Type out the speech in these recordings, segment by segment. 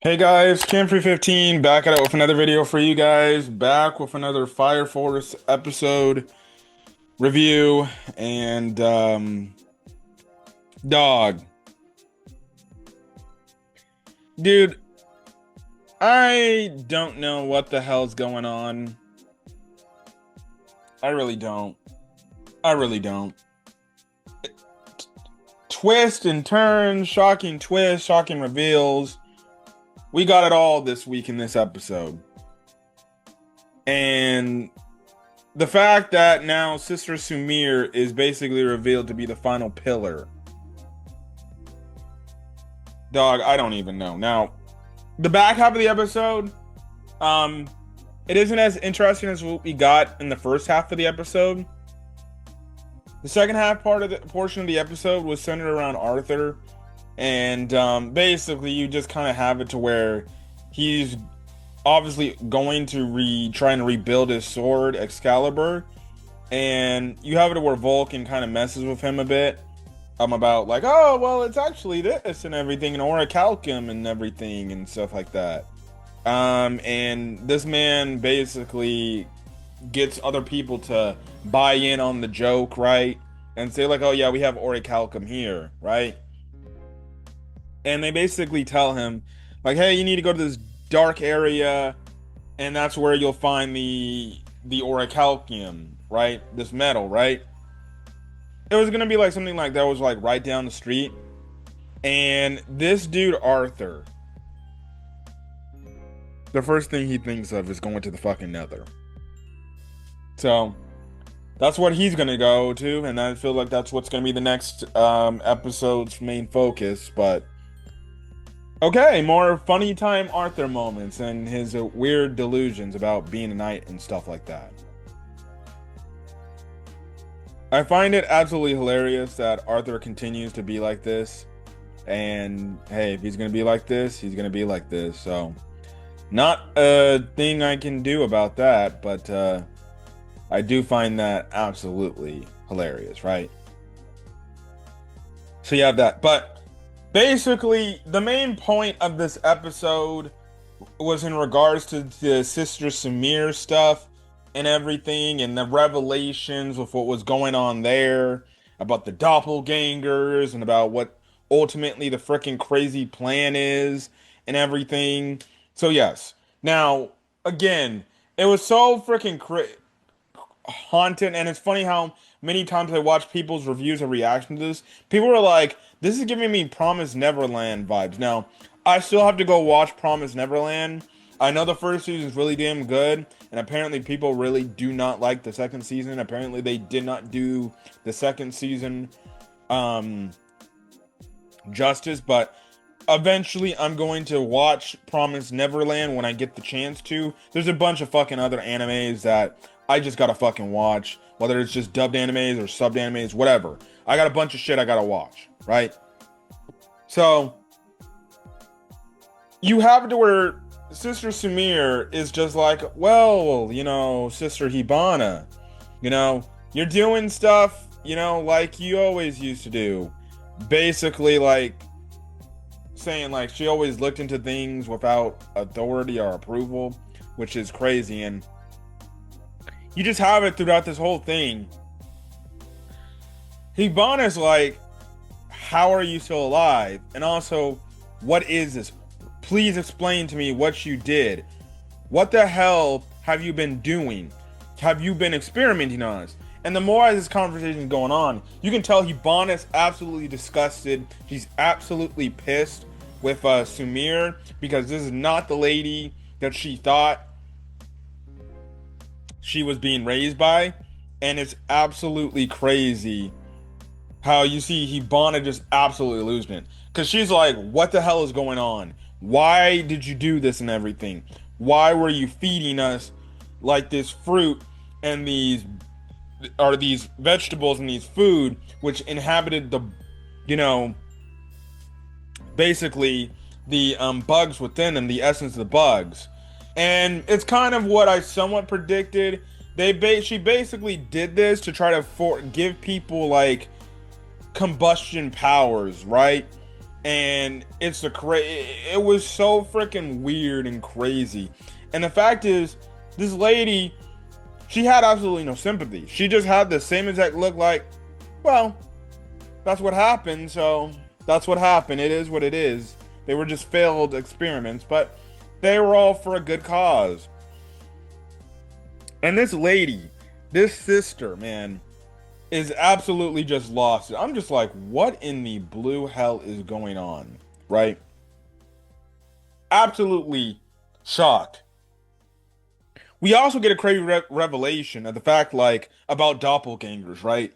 Hey guys, Cam315 back at it with another video for you guys. Back with another Fire Force episode review and dog. Dude, I don't know what the hell's going on. I really don't. I really don't. Twist and turns, shocking twists, shocking reveals. We got it all this week in this episode. And the fact that now Sister Siemere is basically revealed to be the final pillar. Dog, I don't even know. Now, the back half of the episode, um, it isn't as interesting as what we got in the first half of the episode. The second half portion of the episode was centered around Arthur, and basically you just kind of have it to where he's obviously going to trying to rebuild his sword Excalibur, and you have it to where Vulcan kind of messes with him a bit. About like, oh well, it's actually this and everything, and orichalcum and everything and stuff like that. And this man basically gets other people to buy in on the joke, right? And say like, oh yeah, we have orichalcum here, right? And they basically tell him like, hey, you need to go to this dark area, and that's where you'll find the orichalcum, right? This metal, right? It was gonna be like something like that was like right down the street. And this dude Arthur, the first thing he thinks of is going to the fucking nether. So that's what he's gonna go to, and I feel like that's what's gonna be the next episode's main focus. But okay, more funny time Arthur moments and his weird delusions about being a knight and stuff like that. I find it absolutely hilarious that Arthur continues to be like this. And hey, if he's gonna be like this, he's gonna be like this. So, not a thing I can do about that, but I do find that absolutely hilarious, right? So you have that. But basically, the main point of this episode was in regards to the Sister Siemere stuff and everything, and the revelations of what was going on there about the doppelgangers and about what ultimately the freaking crazy plan is and everything. So yes. Now, again, it was so freaking haunted, and it's funny how many times I watch people's reviews and reaction to this. People were like, "This is giving me Promise Neverland vibes." Now, I still have to go watch Promise Neverland. I know the first season is really damn good, and apparently people really do not like the second season. Apparently they did not do the second season justice, but eventually I'm going to watch Promise Neverland when I get the chance to. There's a bunch of fucking other animes that I just gotta fucking watch, whether it's just dubbed animes or subbed animes, whatever. I got a bunch of shit I gotta watch, right? So you have it to where Sister Siemere is just like, well, Sister Hibana, you're doing stuff, like you always used to do. Basically, like, saying, like, she always looked into things without authority or approval, which is crazy. And you just have it throughout this whole thing. Hibana's like, how are you still alive? And also, what is this? Please explain to me what you did. What the hell have you been doing? Have you been experimenting on us? And the more as this conversation is going on, you can tell Hibana's absolutely disgusted. She's absolutely pissed with Siemere, because this is not the lady that she thought she was being raised by. And it's absolutely crazy how you see Hibana just absolutely losing it. Because she's like, what the hell is going on? Why did you do this and everything? Why were you feeding us like this fruit and these vegetables and these food which inhabited the, basically the bugs within them, the essence of the bugs. And it's kind of what I somewhat predicted. She basically did this to try to give people like combustion powers, right? and it was so freaking weird and crazy. And the fact is, this lady, she had absolutely no sympathy. She just had the same exact look, like, well, that's what happened, so that's what happened. It is what it is. They were just failed experiments, but they were all for a good cause. And this lady, this sister, man, is absolutely just lost. I'm just like, what in the blue hell is going on, right? Absolutely shocked. We also get a crazy revelation of the fact, like, about doppelgangers, right?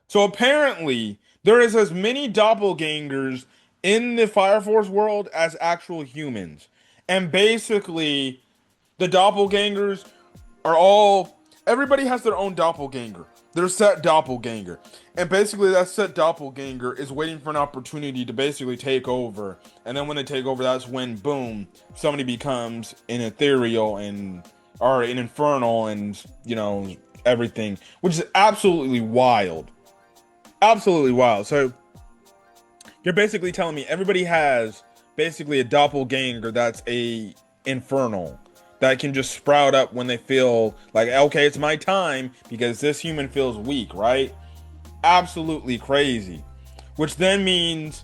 So apparently, there is as many doppelgangers in the Fire Force world as actual humans. And basically, the doppelgangers are all, everybody has their own doppelganger. Their set doppelganger. And basically that set doppelganger is waiting for an opportunity to basically take over. And then when they take over, that's when, boom, somebody becomes an ethereal and, or an infernal and, you know, everything. Which is absolutely wild. Absolutely wild. So, you're basically telling me everybody has basically a doppelganger that's a infernal that can just sprout up when they feel like, okay, it's my time because this human feels weak, right? Absolutely crazy. Which then means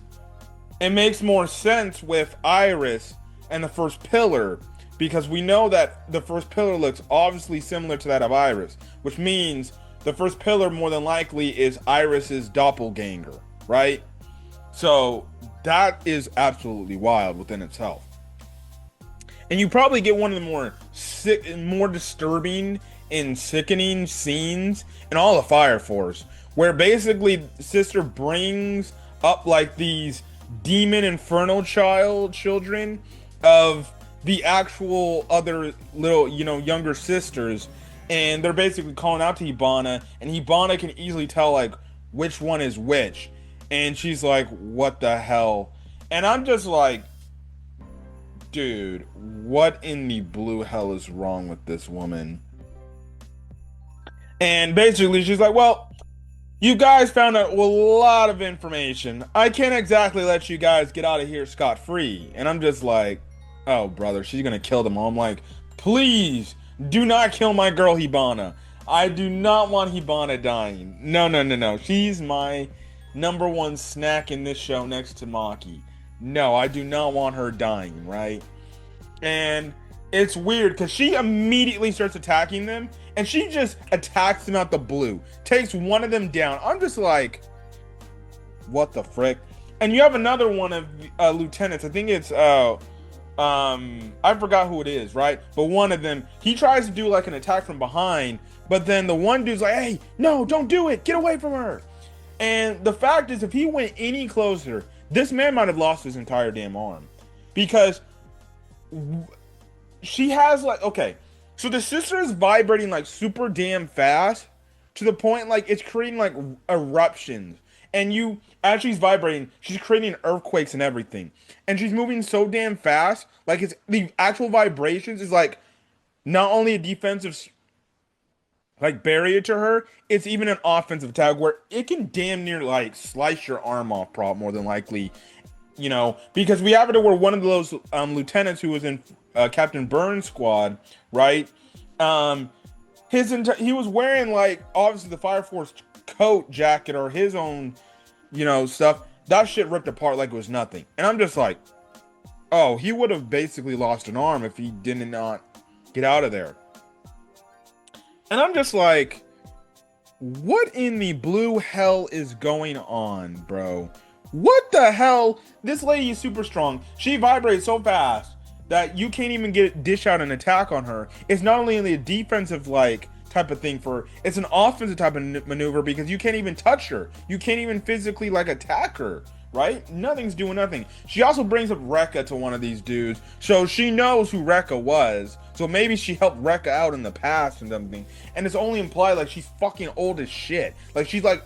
it makes more sense with Iris and the first pillar, because we know that the first pillar looks obviously similar to that of Iris, which means the first pillar more than likely is Iris's doppelganger, right? So that is absolutely wild within itself. And you probably get one of the more disturbing and sickening scenes in all of Fire Force, where basically Sister brings up like these demon infernal children of the actual other little, you know, younger sisters, and they're basically calling out to Hibana, and Hibana can easily tell like which one is which, and she's like, what the hell? And I'm just like, dude, what in the blue hell is wrong with this woman? And basically she's like, well, you guys found out a lot of information. I can't exactly let you guys get out of here scot-free. And I'm just like, oh, brother, she's gonna kill them all. I'm like, please, do not kill my girl Hibana. I do not want Hibana dying. No, no, no, no. She's my number one snack in this show next to Maki. No, I do not want her dying, right? And it's weird because she immediately starts attacking them, and she just attacks them out the blue, takes one of them down. I'm just like, what the frick? And you have another one of lieutenants. I think it's I forgot who it is, right? But one of them, he tries to do like an attack from behind, but then the one dude's like, hey, no, don't do it, get away from her. And the fact is, if he went any closer, this man might have lost his entire damn arm, because she has like, okay, so the sister is vibrating like super damn fast to the point like it's creating like eruptions, and as she's vibrating, she's creating earthquakes and everything, and she's moving so damn fast, like it's the actual vibrations is like not only a defensive like barrier to her, it's even an offensive tag where it can damn near like slice your arm off, more than likely, you know, because we have it where one of those lieutenants who was in Captain Burns' squad, right? He was wearing like obviously the Fire Force coat jacket or his own, you know, stuff. That shit ripped apart like it was nothing, and I'm just like, oh, he would have basically lost an arm if he did not get out of there. And I'm just like, what in the blue hell is going on, bro? What the hell? This lady is super strong. She vibrates so fast that you can't even dish out an attack on her. It's not only a defensive like type of thing for her, it's an offensive type of maneuver, because you can't even touch her. You can't even physically like attack her, right? Nothing's doing nothing. She also brings up Rekka to one of these dudes, so she knows who Rekka was. So maybe she helped Rekka out in the past and something. And it's only implied like she's fucking old as shit. Like she's like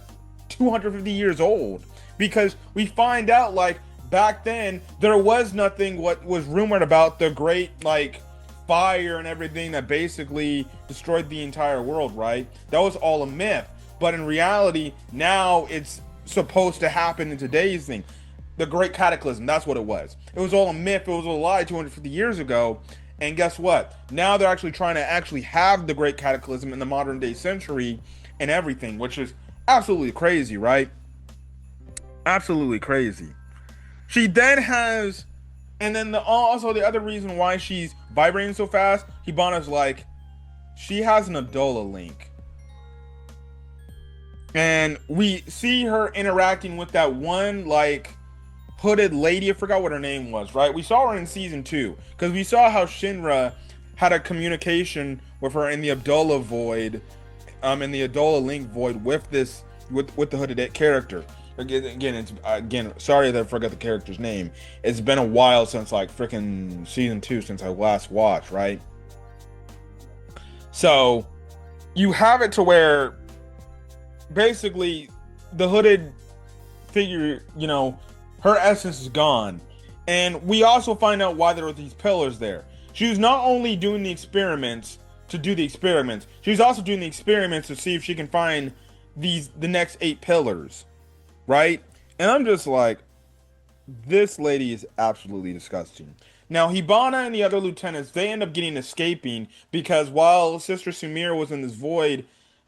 250 years old. Because we find out like back then there was nothing what was rumored about the great like fire and everything that basically destroyed the entire world, right? That was all a myth. But in reality, now it's supposed to happen in today's thing. The Great Cataclysm. That's what it was. It was all a myth. It was a lie 250 years ago. And guess what? Now they're actually trying to actually have the Great Cataclysm in the modern day century and everything, which is absolutely crazy, right? Absolutely crazy. She then has, and then also the other reason why she's vibrating so fast, Hibana's like, she has an Adola link. And we see her interacting with that one, like, hooded lady. I forgot what her name was, right? We saw her in season 2 because we saw how Shinra had a communication with her in the Abdullah void, in the Adola link void with this with the hooded character. Again, sorry that I forgot the character's name. It's been a while since like freaking season 2 since I last watched, right? So you have it to where basically the hooded figure, you know, her essence is gone. And we also find out why there are these pillars there. She was not only doing the experiments to do the experiments, she was also doing the experiments to see if she can find the next 8 pillars, right? And I'm just like, this lady is absolutely disgusting. Now, Hibana and the other lieutenants, they end up escaping because while Sister Siemere was in this void,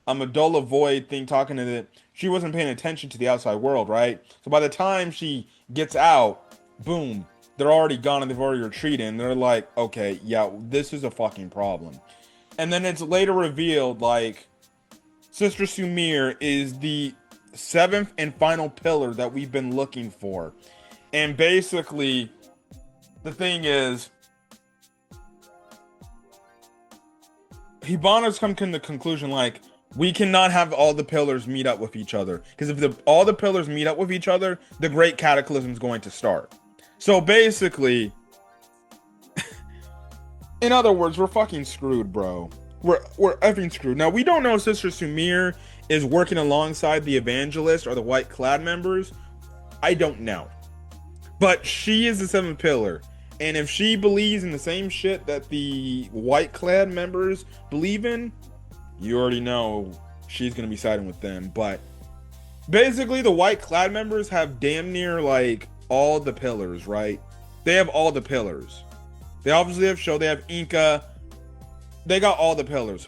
Adola void thing talking to it, she wasn't paying attention to the outside world, right? So by the time she gets out, boom, they're already gone and they've already retreated. And they're like, okay, yeah, this is a fucking problem. And then it's later revealed, like, Sister Siemere is the 7th and final pillar that we've been looking for. And basically, the thing is, Hibana's come to the conclusion, like, we cannot have all the pillars meet up with each other. Because if all the pillars meet up with each other, the Great Cataclysm is going to start. So basically, in other words, we're fucking screwed, bro. We're effing screwed. Now, we don't know if Sister Siemere is working alongside the Evangelist or the White Clad members. I don't know. But she is the 7th pillar. And if she believes in the same shit that the White Clad members believe in, you already know she's going to be siding with them. But basically, the White Clad members have damn near, like, all the pillars, right? They have all the pillars. They obviously have Sho, they have Inca. They got all the pillars.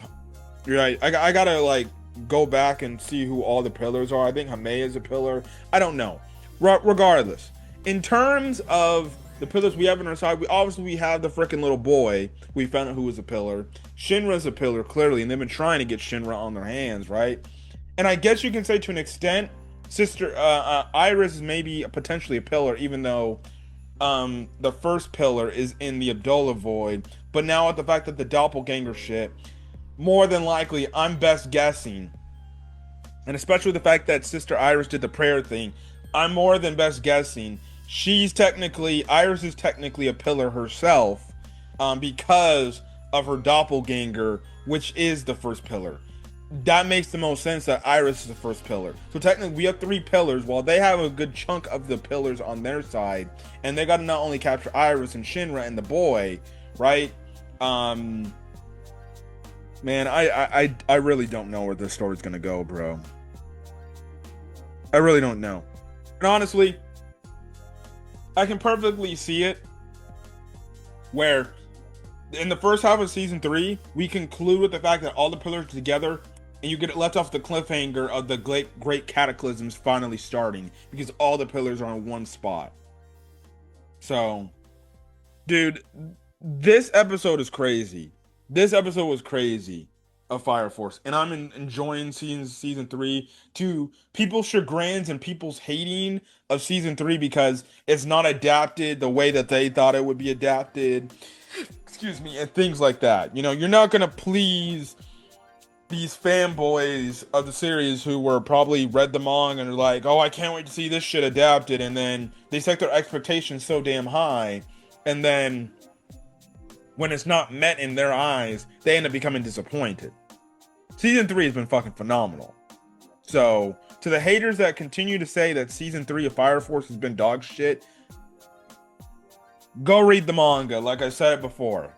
Right? I gotta, like, go back and see who all the pillars are. I think Hame is a pillar. I don't know. Regardless, in terms of the pillars we have on our side, we have the freaking little boy. We found out who was a pillar. Shinra's a pillar, clearly, and they've been trying to get Shinra on their hands, right? And I guess you can say to an extent, Sister Iris is maybe potentially a pillar, even though the first pillar is in the Abdullah void. But now with the fact that the doppelganger shit, more than likely, I'm best guessing, and especially the fact that Sister Iris did the prayer thing, I'm more than best guessing Iris is technically a pillar herself, because of her doppelganger, which is the first pillar. That makes the most sense that Iris is the first pillar. So technically we have 3 pillars, while they have a good chunk of the pillars on their side, and they got to not only capture Iris and Shinra and the boy, right? Man, I really don't know where this story's gonna go, bro. I really don't know. And honestly, I can perfectly see it where in the first half of season 3, we conclude with the fact that all the pillars are together, and you get it left off the cliffhanger of the great cataclysms finally starting because all the pillars are in one spot. So, dude, this episode is crazy. This episode was crazy of Fire Force, and I'm enjoying season 3 to people's chagrins and people's hating of season 3 because it's not adapted the way that they thought it would be adapted. Excuse me, and things like that. You know, you're not gonna please these fanboys of the series who were probably read the manga and are like, oh, I can't wait to see this shit adapted, and then they set their expectations so damn high, and then when it's not met in their eyes, they end up becoming disappointed. Season 3 has been fucking phenomenal. So, to the haters that continue to say that season 3 of Fire Force has been dog shit, go read the manga. Like I said it before,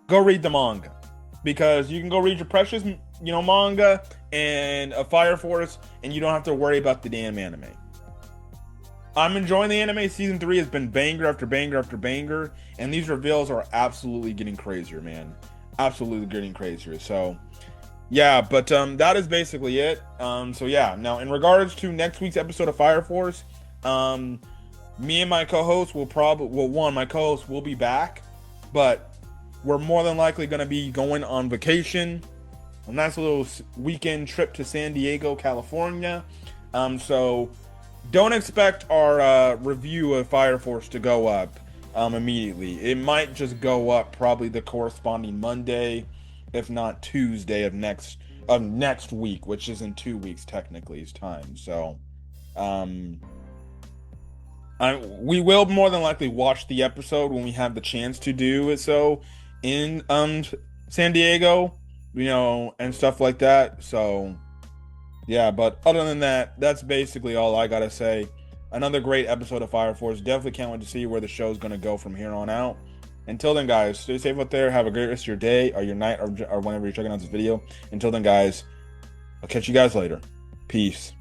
go read the manga, because you can go read your precious, manga and a Fire Force, and you don't have to worry about the damn anime. I'm enjoying the anime. Season 3 has been banger after banger after banger, and these reveals are absolutely getting crazier, man. Absolutely getting crazier. So, yeah, but that is basically it. So yeah. Now, in regards to next week's episode of Fire Force, me and my co-host will probably, well, one, my co-host will be back, but we're more than likely going to be going on vacation, a nice little weekend trip to San Diego, California. So don't expect our review of Fire Force to go up immediately. It might just go up probably the corresponding Monday, if not Tuesday of next week, which is in 2 weeks technically is time. So we will more than likely watch the episode when we have the chance to do it so in San Diego, and stuff like that. So yeah, but other than that, that's basically all I gotta say. Another great episode of Fire Force. Definitely can't wait to see where the show's gonna go from here on out. Until then, guys, stay safe out there. Have a great rest of your day or your night or whenever you're checking out this video. Until then, guys, I'll catch you guys later. Peace.